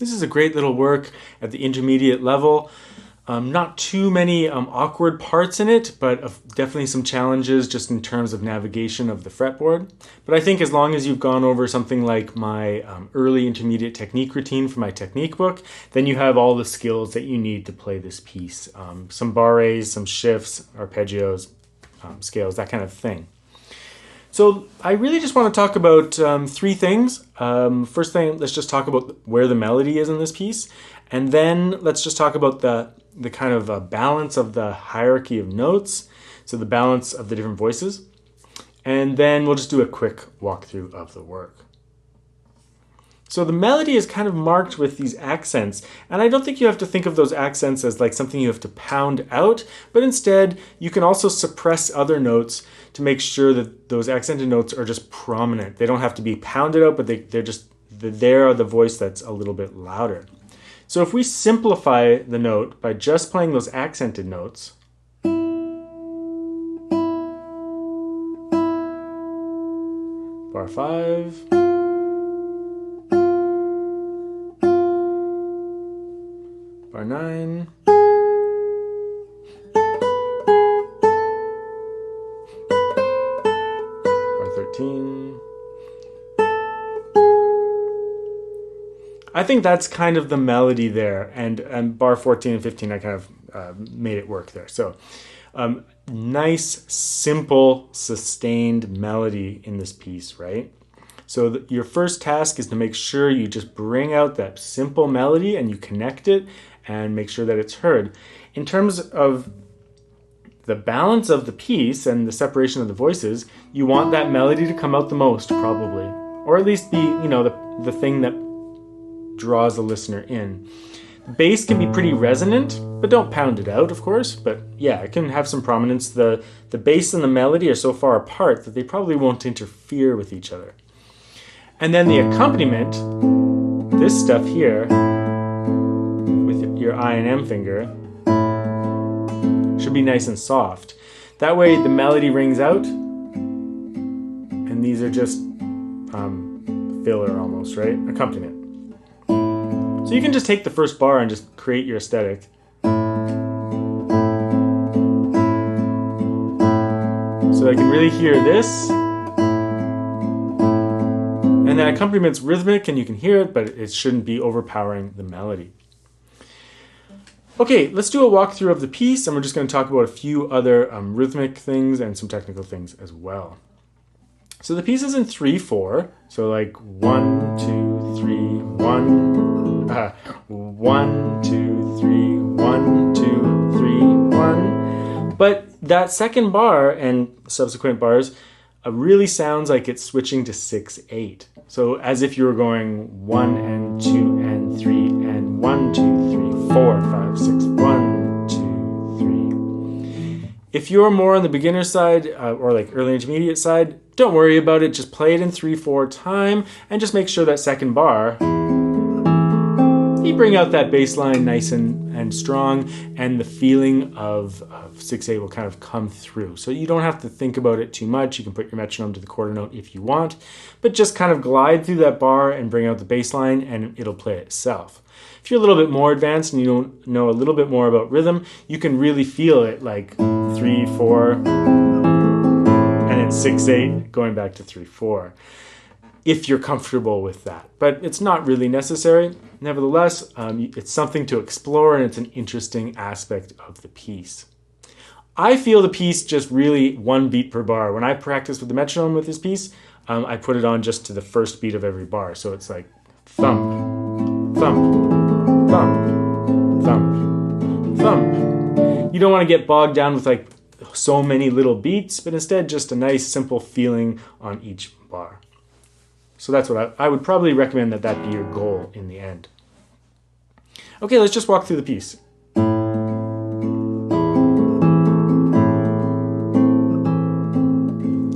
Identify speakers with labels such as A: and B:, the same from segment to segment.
A: This is a great little work at the intermediate level. Not too many awkward parts in it, but definitely some challenges just in terms of navigation of the fretboard. But I think as long as you've gone over something like my early intermediate technique routine for my technique book, then you have all the skills that you need to play this piece. Some barres, some shifts, arpeggios, scales, that kind of thing. So I really just want to talk about three things. First thing, let's just talk about where the melody is in this piece. And then let's just talk about the kind of balance of the hierarchy of notes, so the balance of the different voices. And then we'll just do a quick walkthrough of the work. So the melody is kind of marked with these accents, and I don't think you have to think of those accents as like something you have to pound out, but instead you can also suppress other notes to make sure that those accented notes are just prominent. They don't have to be pounded out, but they're the voice that's a little bit louder. So if we simplify the note by just playing those accented notes, bar 5, bar 9, bar 13, I think that's kind of the melody there, and bar 14 and 15 I kind of made it work there. So nice, simple, sustained melody in this piece, right? So your first task is to make sure you just bring out that simple melody and you connect it and make sure that it's heard. In terms of the balance of the piece and the separation of the voices, you want that melody to come out the most, probably, or at least be, the thing that draws the listener in. The bass can be pretty resonant, but don't pound it out, of course. But yeah, it can have some prominence. The bass and the melody are so far apart that they probably won't interfere with each other. And then the accompaniment, this stuff here, with your I and M finger, should be nice and soft. That way the melody rings out, and these are just filler almost, right? Accompaniment. So you can just take the first bar and just create your aesthetic. So I can really hear this. And that accompaniment is rhythmic and you can hear it, but it shouldn't be overpowering the melody. Okay, let's do a walkthrough of the piece, and we're just going to talk about a few other rhythmic things and some technical things as well. So the piece is in 3/4, so like 1, 2, 3, 1. 1, 2, 3, 1, 2, 3, 1. But that second bar and subsequent bars really sounds like it's switching to 6/8. So as if you were going 1 and 2 and 3 and 1, 2, 3, 4, 5, 6, 1, 2, 3. If you're more on the beginner side or like early intermediate side, don't worry about it. Just play it in 3/4 time and just make sure that second bar, you bring out that bass line nice and strong, and the feeling of 6/8 will kind of come through. So you don't have to think about it too much. You can put your metronome to the quarter note if you want, but just kind of glide through that bar and bring out the bass line and it'll play itself. If you're a little bit more advanced and you don't know a little bit more about rhythm, you can really feel it like 3/4 and then 6/8 going back to 3/4. If you're comfortable with that. But it's not really necessary. Nevertheless, it's something to explore, and it's an interesting aspect of the piece. I feel the piece just really one beat per bar. When I practice with the metronome with this piece, I put it on just to the first beat of every bar. So it's like thump, thump, thump, thump, thump. You don't want to get bogged down with like so many little beats, but instead just a nice simple feeling on each bar. So that's what I would probably recommend that be your goal in the end. Okay, let's just walk through the piece.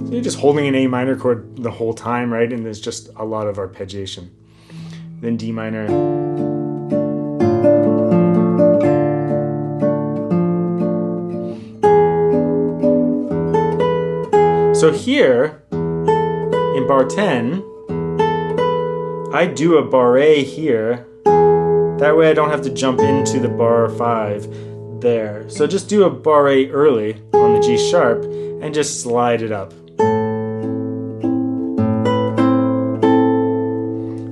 A: So you're just holding an A minor chord the whole time, right? And there's just a lot of arpeggiation. Then D minor. So here, in bar 10, I do a barre here That way I don't have to jump into the bar 5 there. So just do a bar 8 early on the G sharp and just slide it up.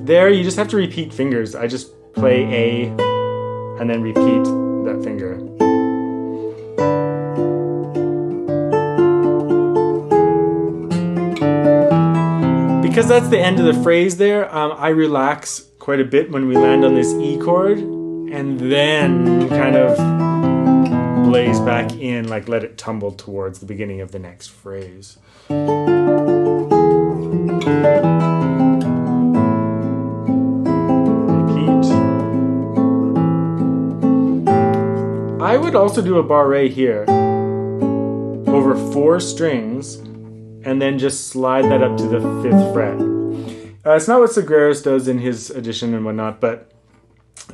A: There, you just have to repeat fingers. I just play A and then repeat that finger. Because that's the end of the phrase there, I relax quite a bit when we land on this E chord and then kind of blaze back in, like let it tumble towards the beginning of the next phrase. I would also do a barre here over 4 strings and then just slide that up to the 5th fret. It's not what Sagreros does in his edition and whatnot, but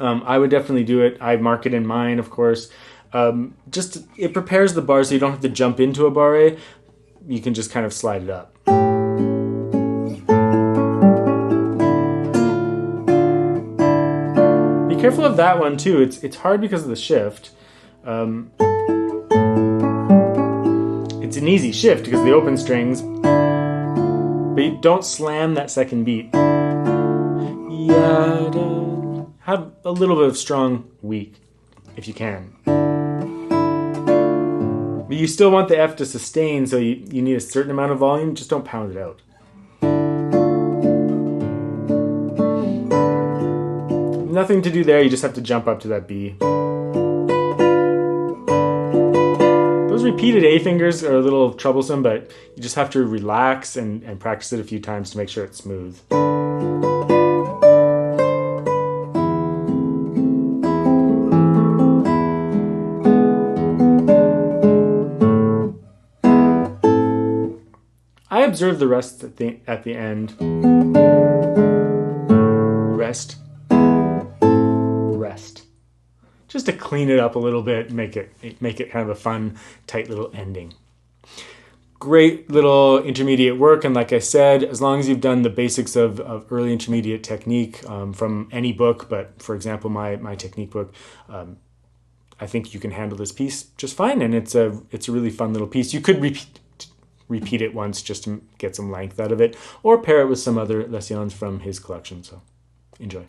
A: I would definitely do it. I mark it in mine, of course. Just it prepares the bar so you don't have to jump into a barre. You can just kind of slide it up. Be careful of that one too. It's hard because of the shift. It's an easy shift because the open strings, but you don't slam that second beat. Have a little bit of strong weak if you can. But you still want the F to sustain, so you need a certain amount of volume, just don't pound it out. Nothing to do there, you just have to jump up to that B. Those repeated A fingers are a little troublesome, but you just have to relax and practice it a few times to make sure it's smooth. I observe the rest at the end. Rest. Just to clean it up a little bit, make it kind of a fun, tight little ending. Great little intermediate work, and like I said, as long as you've done the basics of early intermediate technique from any book, but for example, my technique book, I think you can handle this piece just fine, and it's a really fun little piece. You could repeat it once just to get some length out of it, or pair it with some other leçons from his collection. So enjoy.